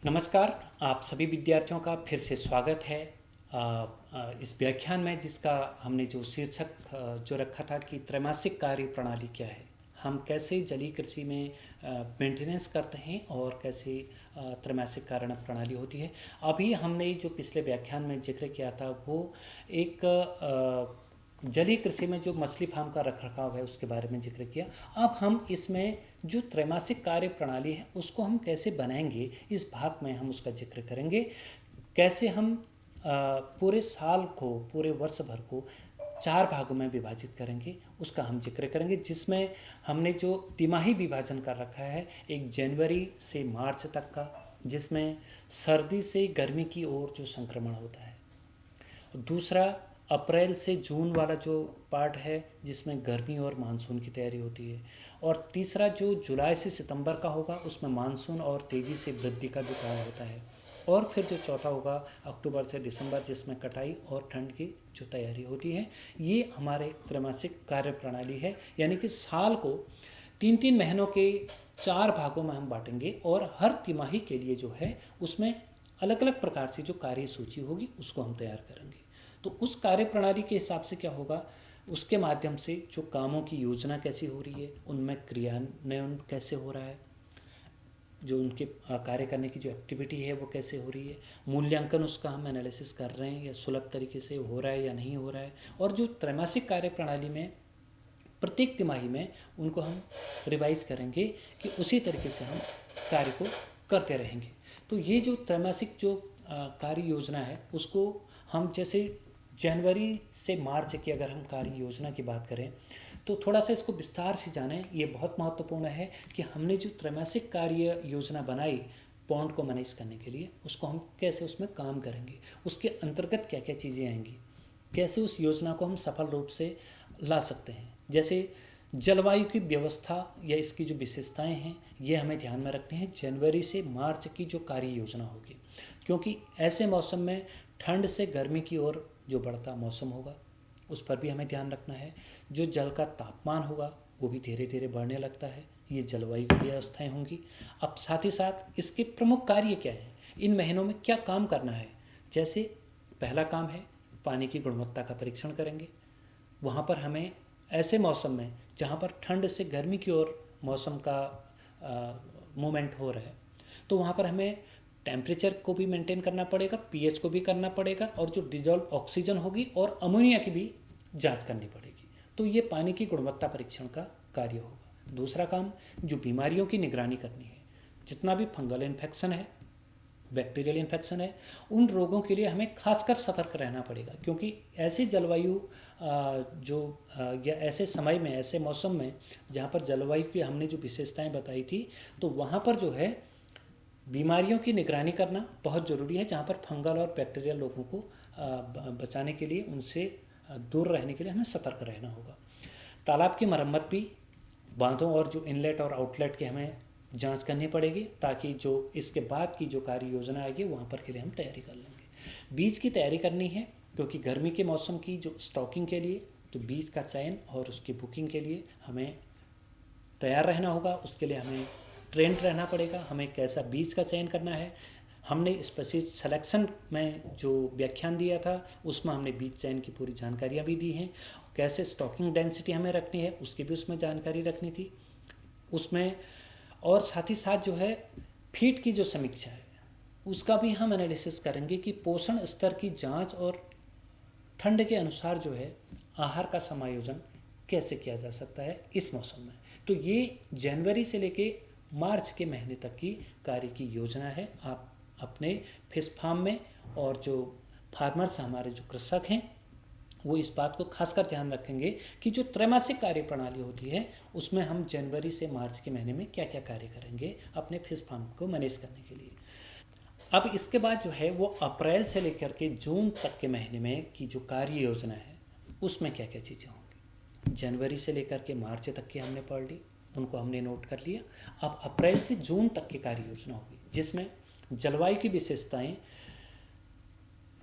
नमस्कार। आप सभी विद्यार्थियों का फिर से स्वागत है इस व्याख्यान में, जिसका हमने जो शीर्षक जो रखा था कि त्रैमासिक कार्य प्रणाली क्या है, हम कैसे जलीय कृषि में मेंटेनेंस करते हैं और कैसे त्रैमासिक कार्य प्रणाली होती है। अभी हमने जो पिछले व्याख्यान में जिक्र किया था वो एक जलीय कृषि में जो मछली फार्म का रखरखाव है उसके बारे में जिक्र किया। अब हम इसमें जो त्रैमासिक कार्य प्रणाली है उसको हम कैसे बनाएंगे, इस भाग में हम उसका जिक्र करेंगे। कैसे हम पूरे साल को, पूरे वर्ष भर को 4 भागों में विभाजित करेंगे, उसका हम जिक्र करेंगे। जिसमें हमने जो तिमाही विभाजन कर रखा है, एक जनवरी से मार्च तक का, जिसमें सर्दी से गर्मी की ओर जो संक्रमण होता है। दूसरा अप्रैल से जून वाला जो पार्ट है, जिसमें गर्मी और मानसून की तैयारी होती है। और तीसरा जो जुलाई से सितंबर का होगा, उसमें मानसून और तेज़ी से वृद्धि का जो कार्य होता है। और फिर जो चौथा होगा अक्टूबर से दिसंबर, जिसमें कटाई और ठंड की जो तैयारी होती है। ये हमारे त्रैमासिक कार्य प्रणाली है, यानी कि साल को 3-3 महीनों के 4 भागों में हम बांटेंगे और हर तिमाही के लिए जो है उसमें अलग अलग प्रकार से जो कार्य सूची होगी उसको हम तैयार करेंगे। तो उस कार्य प्रणाली के हिसाब से क्या होगा, उसके माध्यम से जो कामों की योजना कैसी हो रही है, उनमें क्रियान्वयन कैसे हो रहा है, जो उनके कार्य करने की जो एक्टिविटी है वो कैसे हो रही है, मूल्यांकन उसका हम एनालिसिस कर रहे हैं या सुलभ तरीके से हो रहा है या नहीं हो रहा है। और जो त्रैमासिक कार्य प्रणाली में प्रत्येक तिमाही में उनको हम रिवाइज करेंगे कि उसी तरीके से हम कार्य को करते रहेंगे। तो ये जो त्रैमासिक जो कार्य योजना है उसको हम, जैसे जनवरी से मार्च की अगर हम कार्य योजना की बात करें तो थोड़ा सा इसको विस्तार से जानें। ये बहुत महत्वपूर्ण है कि हमने जो त्रैमासिक कार्य योजना बनाई पॉन्ड को मैनेज करने के लिए, उसको हम कैसे उसमें काम करेंगे, उसके अंतर्गत क्या क्या चीज़ें आएंगी, कैसे उस योजना को हम सफल रूप से ला सकते हैं। जैसे जलवायु की व्यवस्था या इसकी जो विशेषताएं हैं, ये हमें ध्यान में रखनी है जनवरी से मार्च की जो कार्य योजना होगी। क्योंकि ऐसे मौसम में ठंड से गर्मी की ओर जो बढ़ता मौसम होगा उस पर भी हमें ध्यान रखना है। जो जल का तापमान होगा वो भी धीरे धीरे बढ़ने लगता है, ये जलवायु की व्यवस्थाएँ होंगी। अब साथ ही साथ इसके प्रमुख कार्य क्या हैं, इन महीनों में क्या काम करना है। जैसे पहला काम है पानी की गुणवत्ता का परीक्षण करेंगे। वहाँ पर हमें ऐसे मौसम में जहाँ पर ठंड से गर्मी की ओर मौसम का मूवमेंट हो रहा है, तो वहाँ पर हमें टेम्परेचर को भी मेंटेन करना पड़ेगा, पीएच को भी करना पड़ेगा, और जो डिजॉल्व ऑक्सीजन होगी और अमोनिया की भी जांच करनी पड़ेगी। तो ये पानी की गुणवत्ता परीक्षण का कार्य होगा। दूसरा काम जो बीमारियों की निगरानी करनी है, जितना भी फंगल इन्फेक्शन है, बैक्टीरियल इन्फेक्शन है, उन रोगों के लिए हमें खासकर सतर्क रहना पड़ेगा। क्योंकि ऐसी जलवायु या ऐसे समय में, ऐसे मौसम में जहाँ पर जलवायु की हमने जो विशेषताएं बताई थी, तो वहाँ पर जो है बीमारियों की निगरानी करना बहुत ज़रूरी है। जहाँ पर फंगल और बैक्टीरियल लोगों को बचाने के लिए, उनसे दूर रहने के लिए हमें सतर्क रहना होगा। तालाब की मरम्मत भी, बांधों और जो इनलेट और आउटलेट की हमें जांच करनी पड़ेगी, ताकि जो इसके बाद की जो कार्य योजना आएगी वहाँ पर के लिए हम तैयारी कर लेंगे। बीज की तैयारी करनी है, क्योंकि गर्मी के मौसम की जो स्टॉकिंग के लिए, तो बीज का चयन और उसकी बुकिंग के लिए हमें तैयार रहना होगा। उसके लिए हमें ट्रेंड रहना पड़ेगा, हमें कैसा बीज का चयन करना है। हमने स्पेसिफिक सिलेक्शन में जो व्याख्यान दिया था उसमें हमने बीज चयन की पूरी जानकारियाँ भी दी हैं। कैसे स्टॉकिंग डेंसिटी हमें रखनी है उसकी भी उसमें जानकारी रखनी थी उसमें। और साथ ही साथ जो है फीड की जो समीक्षा है उसका भी हम एनालिसिस करेंगे कि पोषण स्तर की जांच और ठंड के अनुसार जो है आहार का समायोजन कैसे किया जा सकता है इस मौसम में। तो ये जनवरी से लेके मार्च के महीने तक की कार्य की योजना है। आप अपने फिश फार्म में, और जो फार्मर्स हमारे जो कृषक हैं वो इस बात को खासकर ध्यान रखेंगे कि जो त्रैमासिक कार्य प्रणाली होती है उसमें हम जनवरी से मार्च के महीने में क्या क्या कार्य करेंगे अपने फिश फार्म को मैनेज करने के लिए। अब इसके बाद जो है वो अप्रैल से लेकर के जून तक के महीने में की जो कार्य योजना है उसमें क्या क्या चीज़ें होंगी। जनवरी से लेकर के मार्च तक की हमने पढ़ ली, उनको हमने नोट कर लिया। अब अप्रैल से जून तक की कार्य योजना होगी, जिसमें जलवायु की विशेषताएं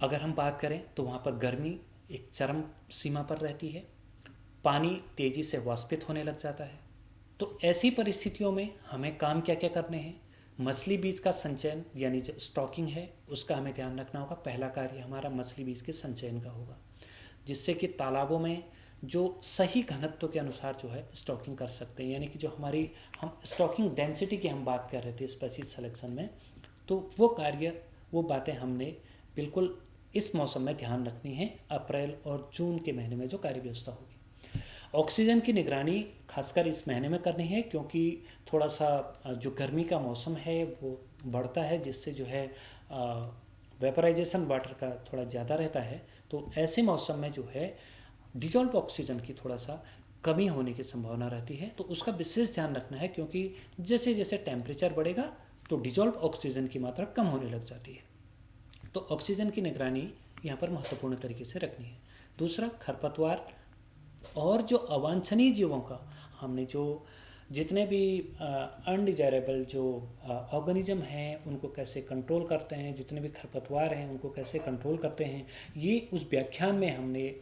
अगर हम बात करें तो वहाँ पर गर्मी एक चरम सीमा पर रहती है, पानी तेज़ी से वाष्पित होने लग जाता है। तो ऐसी परिस्थितियों में हमें काम क्या क्या करने हैं, मछली बीज का संचयन यानी जो स्टॉकिंग है उसका हमें ध्यान रखना होगा। पहला कार्य हमारा मछली बीज के संचयन का होगा, जिससे कि तालाबों में जो सही घनत्व के अनुसार जो है स्टॉकिंग कर सकते हैं। यानी कि जो हमारी हम स्टॉकिंग डेंसिटी की हम बात कर रहे थे स्पीशीज सिलेक्शन में, तो वो कार्य वो बातें हमने बिल्कुल इस मौसम में ध्यान रखनी है। अप्रैल और जून के महीने में जो कार्य व्यवस्था होगी। ऑक्सीजन की निगरानी खासकर इस महीने में करनी है, क्योंकि थोड़ा सा जो गर्मी का मौसम है वो बढ़ता है, जिससे जो है वेपराइजेशन वाटर का थोड़ा ज़्यादा रहता है। तो ऐसे मौसम में जो है डिजॉल्व ऑक्सीजन की थोड़ा सा कमी होने की संभावना रहती है, तो उसका विशेष ध्यान रखना है, क्योंकि जैसे जैसे टेम्परेचर बढ़ेगा तो डिजॉल्व ऑक्सीजन की मात्रा कम होने लग जाती है। तो ऑक्सीजन की निगरानी यहाँ पर महत्वपूर्ण तरीके से रखनी है। दूसरा, खरपतवार और जो अवांछनीय जीवों का हमने जो जितने भी अनडिजायरेबल जो ऑर्गेनिज्म हैं उनको कैसे कंट्रोल करते हैं, जितने भी खरपतवार हैं उनको कैसे कंट्रोल करते हैं, ये उस व्याख्यान में हमने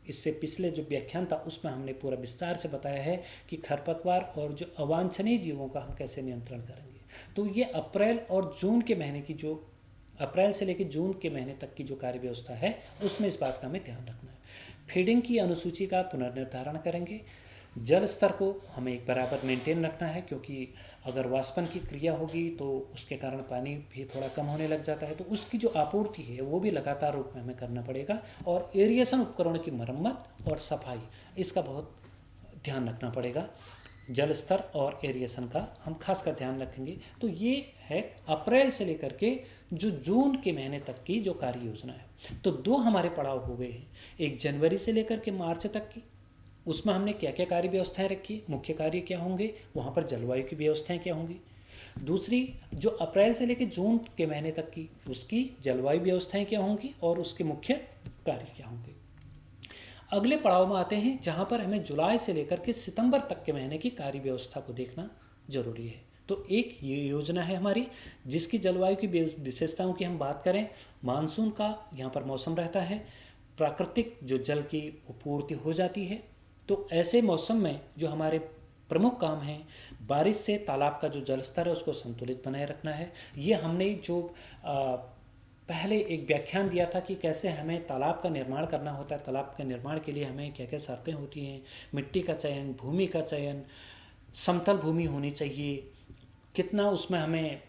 इससे पिछले जो व्याख्यान था उसमें हमने पूरा विस्तार से बताया है कि खरपतवार और जो अवांछनीय जीवों का हम कैसे नियंत्रण करेंगे। तो ये अप्रैल और जून के महीने की जो अप्रैल से लेकर जून के महीने तक की जो कार्य व्यवस्था है उसमें इस बात का हमें ध्यान रखना है। फीडिंग की अनुसूची का पुनर्निर्धारण करेंगे। जल स्तर को हमें एक बराबर मेंटेन रखना है, क्योंकि अगर वाष्पन की क्रिया होगी तो उसके कारण पानी भी थोड़ा कम होने लग जाता है, तो उसकी जो आपूर्ति है वो भी लगातार रूप में हमें करना पड़ेगा। और एरिएशन उपकरण की मरम्मत और सफाई, इसका बहुत ध्यान रखना पड़ेगा। जल स्तर और एरिएशन का हम खास कर ध्यान रखेंगे। तो ये है अप्रैल से लेकर के जो जून के महीने तक की जो कार्य योजना है। तो दो हमारे पड़ाव हो गए हैं, एक जनवरी से लेकर के मार्च तक की, उसमें हमने क्या क्या कार्य व्यवस्थाएं रखी, मुख्य कार्य क्या होंगे, वहाँ पर जलवायु की व्यवस्थाएं क्या होंगी। दूसरी, जो अप्रैल से लेकर जून के महीने तक की, उसकी जलवायु व्यवस्थाएं क्या होंगी और उसके मुख्य कार्य क्या होंगे। अगले पड़ाव में आते हैं जहाँ पर हमें जुलाई से लेकर के सितंबर तक के महीने की कार्य व्यवस्था को देखना जरूरी है। तो एक ये योजना है हमारी जिसकी जलवायु की विशेषताओं की हम बात करें, मानसून का यहाँ पर मौसम रहता है, प्राकृतिक जो जल की पूर्ति हो जाती है। तो ऐसे मौसम में जो हमारे प्रमुख काम हैं, बारिश से तालाब का जो जल स्तर है उसको संतुलित बनाए रखना है। ये हमने जो पहले एक व्याख्यान दिया था कि कैसे हमें तालाब का निर्माण करना होता है। तालाब के निर्माण के लिए हमें क्या क्या शर्तें होती हैं, मिट्टी का चयन, भूमि का चयन, समतल भूमि होनी चाहिए, कितना उसमें हमें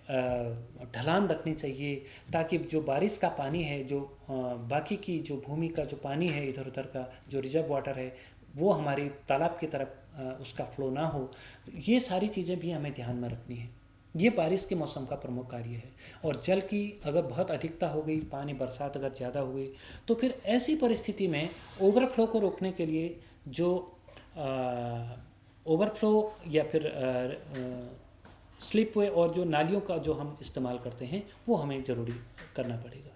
ढलान रखनी चाहिए, ताकि जो बारिश का पानी है, जो बाकी की जो भूमि का जो पानी है इधर उधर का जो रिजर्व वाटर है वो हमारी तालाब की तरफ उसका फ्लो ना हो। ये सारी चीज़ें भी हमें ध्यान में रखनी है। ये बारिश के मौसम का प्रमुख कार्य है। और जल की अगर बहुत अधिकता हो गई, पानी बरसात अगर ज़्यादा हो गई, तो फिर ऐसी परिस्थिति में ओवरफ्लो को रोकने के लिए जो ओवरफ्लो या फिर स्लिप वे और जो नालियों का जो हम इस्तेमाल करते हैं वो हमें ज़रूरी करना पड़ेगा।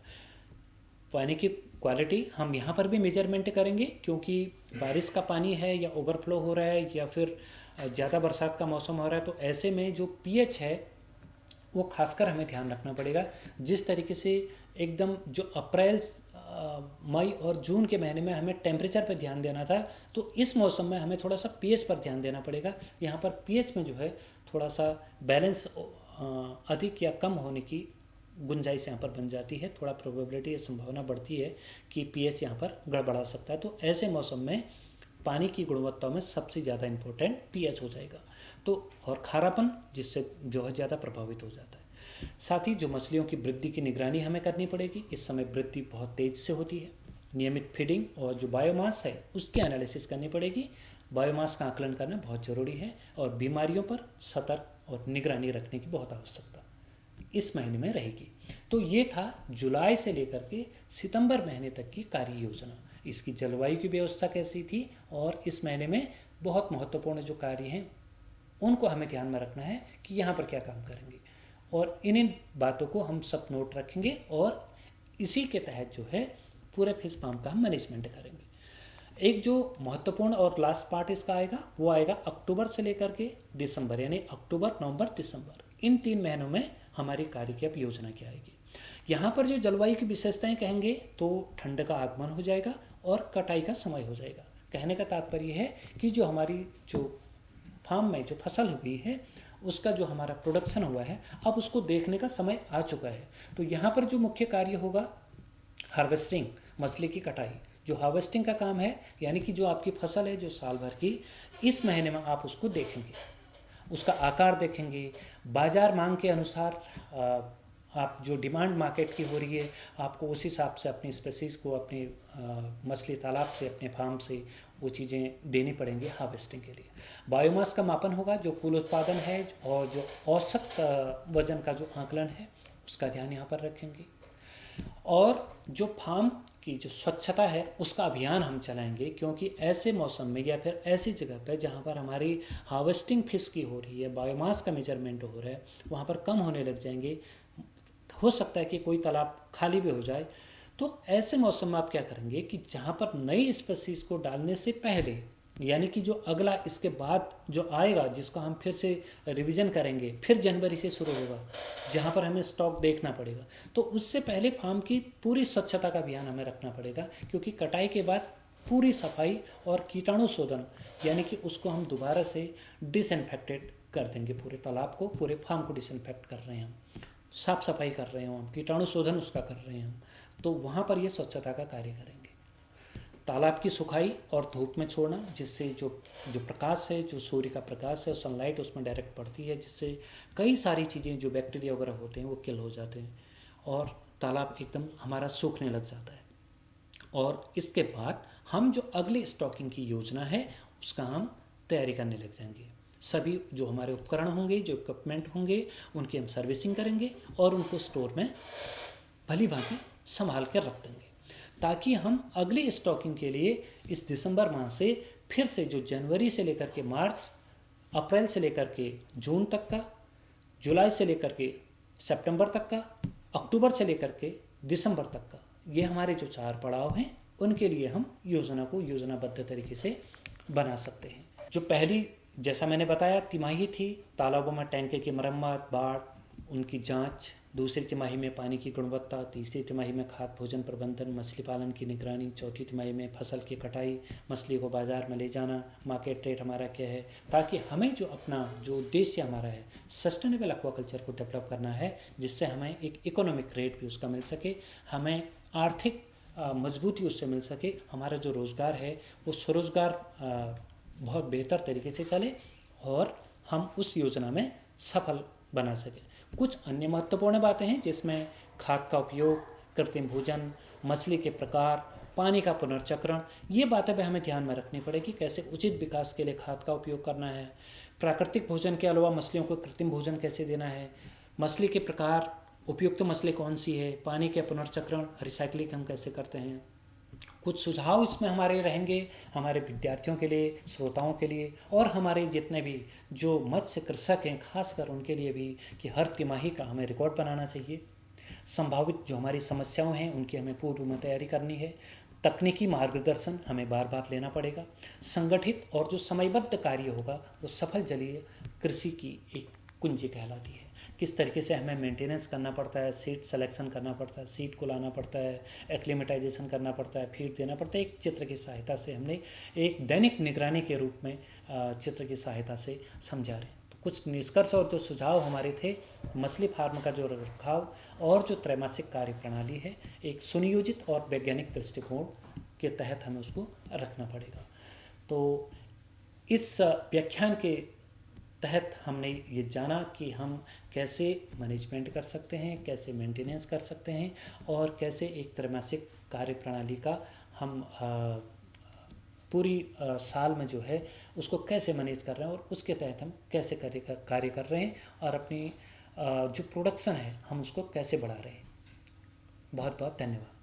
पानी की क्वालिटी हम यहाँ पर भी मेजरमेंट करेंगे, क्योंकि बारिश का पानी है या ओवरफ्लो हो रहा है या फिर ज़्यादा बरसात का मौसम हो रहा है, तो ऐसे में जो पीएच है वो खासकर हमें ध्यान रखना पड़ेगा। जिस तरीके से एकदम जो अप्रैल, मई और जून के महीने में हमें टेम्परेचर पर ध्यान देना था, तो इस मौसम में हमें थोड़ा सा पीएच पर ध्यान देना पड़ेगा। यहाँ पर पीएच में जो है थोड़ा सा बैलेंस अधिक या कम होने की गुंजाइश यहाँ पर बन जाती है। थोड़ा प्रोबेबिलिटी या संभावना बढ़ती है कि पीएच यहाँ पर गड़बड़ा सकता है। तो ऐसे मौसम में पानी की गुणवत्ता में सबसे ज़्यादा इम्पोर्टेंट पीएच हो जाएगा। तो और खारापन, जिससे जो है ज़्यादा प्रभावित हो जाता है। साथ ही जो मछलियों की वृद्धि की निगरानी हमें करनी पड़ेगी। इस समय वृद्धि बहुत तेज़ से होती है। नियमित फीडिंग और जो बायोमास है उसकी एनालिसिस करनी पड़ेगी। बायोमास का आकलन करना बहुत ज़रूरी है। और बीमारियों पर सतर्क और निगरानी रखने की बहुत आवश्यकता इस महीने में रहेगी। तो ये था जुलाई से लेकर के सितंबर महीने तक की कार्य योजना। इसकी जलवायु की व्यवस्था कैसी थी और इस महीने में बहुत महत्वपूर्ण जो कार्य हैं उनको हमें ध्यान में रखना है कि यहाँ पर क्या काम करेंगे। और इन बातों को हम सब नोट रखेंगे और इसी के तहत जो है पूरे फिश फार्म का हम मैनेजमेंट करेंगे। एक जो महत्वपूर्ण और लास्ट पार्ट इसका आएगा वो आएगा अक्टूबर से लेकर के दिसंबर, यानी अक्टूबर, नवंबर, दिसंबर, इन 3 महीनों में हमारी कार्य की अब योजना क्या आएगी। यहाँ पर जो जलवायु की विशेषताएं कहेंगे तो ठंड का आगमन हो जाएगा और कटाई का समय हो जाएगा। कहने का तात्पर्य है कि जो हमारी जो फार्म में जो फसल हुई है उसका जो हमारा प्रोडक्शन हुआ है अब उसको देखने का समय आ चुका है। तो यहाँ पर जो मुख्य कार्य होगा हार्वेस्टिंग, मछली की कटाई। जो हार्वेस्टिंग का काम है यानी कि जो आपकी फसल है जो साल भर की, इस महीने में आप उसको देखेंगे, उसका आकार देखेंगे, बाजार मांग के अनुसार आप जो डिमांड मार्केट की हो रही है आपको उस हिसाब से अपनी स्पेसीज को अपनी मछली तालाब से अपने फार्म से वो चीज़ें देनी पड़ेंगी हार्वेस्टिंग के लिए। बायोमास का मापन होगा, जो कुल उत्पादन है और जो औसत वजन का जो आकलन है उसका ध्यान यहाँ पर रखेंगे। और जो फार्म की जो स्वच्छता है उसका अभियान हम चलाएंगे, क्योंकि ऐसे मौसम में या फिर ऐसी जगह पर जहाँ पर हमारी हार्वेस्टिंग फिश की हो रही है, बायोमास का मेजरमेंट हो रहा है, वहाँ पर कम होने लग जाएंगे। हो सकता है कि कोई तालाब खाली भी हो जाए। तो ऐसे मौसम में आप क्या करेंगे कि जहाँ पर नई स्पीसीज को डालने से पहले, यानी कि जो अगला इसके बाद जो आएगा जिसको हम फिर से रिवीजन करेंगे, फिर जनवरी से शुरू होगा जहाँ पर हमें स्टॉक देखना पड़ेगा, तो उससे पहले फार्म की पूरी स्वच्छता का अभियान हमें रखना पड़ेगा। क्योंकि कटाई के बाद पूरी सफाई और कीटाणु शोधन, यानी कि उसको हम दोबारा से डिसइंफेक्टेड कर देंगे, पूरे तालाब को, पूरे फार्म को डिसइंफेक्ट कर रहे हैं हम, साफ सफाई कर रहे हैं हम, कीटाणु शोधन उसका कर रहे हैं हम। तो वहाँ पर ये स्वच्छता का कार्य करेंगे। तालाब की सुखाई और धूप में छोड़ना, जिससे जो जो प्रकाश है, जो सूर्य का प्रकाश है, सनलाइट उसमें डायरेक्ट पड़ती है, जिससे कई सारी चीज़ें जो बैक्टीरिया वगैरह होते हैं वो किल हो जाते हैं और तालाब एकदम हमारा सूखने लग जाता है। और इसके बाद हम जो अगली स्टॉकिंग की योजना है उसका हम तैयारी करने लग जाएंगे। सभी जो हमारे उपकरण होंगे, जो इक्विपमेंट होंगे, उनकी हम सर्विसिंग करेंगे और उनको स्टोर में भली भांति संभाल कर रख देंगे, ताकि हम अगली स्टॉकिंग के लिए इस दिसंबर माह से फिर से जो जनवरी से लेकर के मार्च, अप्रैल से लेकर के जून तक का, जुलाई से लेकर के सितंबर तक का, अक्टूबर से लेकर के दिसंबर तक का, ये हमारे जो 4 पड़ाव हैं उनके लिए हम योजना को योजनाबद्ध तरीके से बना सकते हैं। जो पहली, जैसा मैंने बताया, तिमाही थी तालाबों में टैंके की मरम्मत, बाढ़, उनकी जांच, दूसरी तिमाही में पानी की गुणवत्ता, तीसरी तिमाही में खाद्य भोजन प्रबंधन, मछली पालन की निगरानी, चौथी तिमाही में फसल की कटाई, मछली को बाजार में ले जाना, मार्केट रेट हमारा क्या है, ताकि हमें जो अपना जो उद्देश्य हमारा है सस्टेनेबल एक्वाकल्चर को डेवलप करना है, जिससे हमें एक इकोनॉमिक रेट भी उसका मिल सके, हमें आर्थिक मजबूती उससे मिल सके, हमारा जो रोज़गार है वो स्वरोजगार बहुत बेहतर तरीके से चले और हम उस योजना में सफल बना सकें। कुछ अन्य महत्वपूर्ण बातें हैं जिसमें खाद का उपयोग, कृत्रिम भोजन, मछली के प्रकार, पानी का पुनर्चक्रण, ये बातें भी हमें ध्यान में रखनी पड़ेगी। कैसे उचित विकास के लिए खाद का उपयोग करना है, प्राकृतिक भोजन के अलावा मछलियों को कृत्रिम भोजन कैसे देना है, मछली के प्रकार, उपयुक्त मछली कौन सी है, पानी के पुनर्चक्रण, रिसाइकलिंग हम कैसे करते हैं। कुछ सुझाव इसमें हमारे रहेंगे हमारे विद्यार्थियों के लिए, श्रोताओं के लिए और हमारे जितने भी जो मत्स्य कृषक हैं खासकर उनके लिए भी, कि हर तिमाही का हमें रिकॉर्ड बनाना चाहिए। संभावित जो हमारी समस्याएं हैं उनकी हमें पूर्व में तैयारी करनी है। तकनीकी मार्गदर्शन हमें बार बार लेना पड़ेगा। संगठित और जो समयबद्ध कार्य होगा वो सफल जलीय कृषि की एक कुंजी कहलाती है। किस तरीके से हमें मेंटेनेंस करना पड़ता है, सीड सिलेक्शन करना पड़ता है, सीड को लाना पड़ता है, एक्लिमेटाइजेशन करना पड़ता है, फीड देना पड़ता है, एक चित्र की सहायता से हमने एक दैनिक निगरानी के रूप में चित्र की सहायता से समझा रहे हैं। तो कुछ निष्कर्ष और जो सुझाव हमारे थे, मछली फार्म का जो रखरखाव और जो त्रैमासिक कार्य प्रणाली है, एक सुनियोजित और वैज्ञानिक दृष्टिकोण के तहत हमें उसको रखना पड़ेगा। तो इस व्याख्यान के तहत हमने ये जाना कि हम कैसे मैनेजमेंट कर सकते हैं, कैसे मेंटेनेंस कर सकते हैं और कैसे एक त्रैमासिक कार्य प्रणाली का हम पूरी साल में जो है उसको कैसे मैनेज कर रहे हैं और उसके तहत हम कैसे कार्य कर रहे हैं और अपनी जो प्रोडक्शन है हम उसको कैसे बढ़ा रहे हैं। बहुत बहुत धन्यवाद।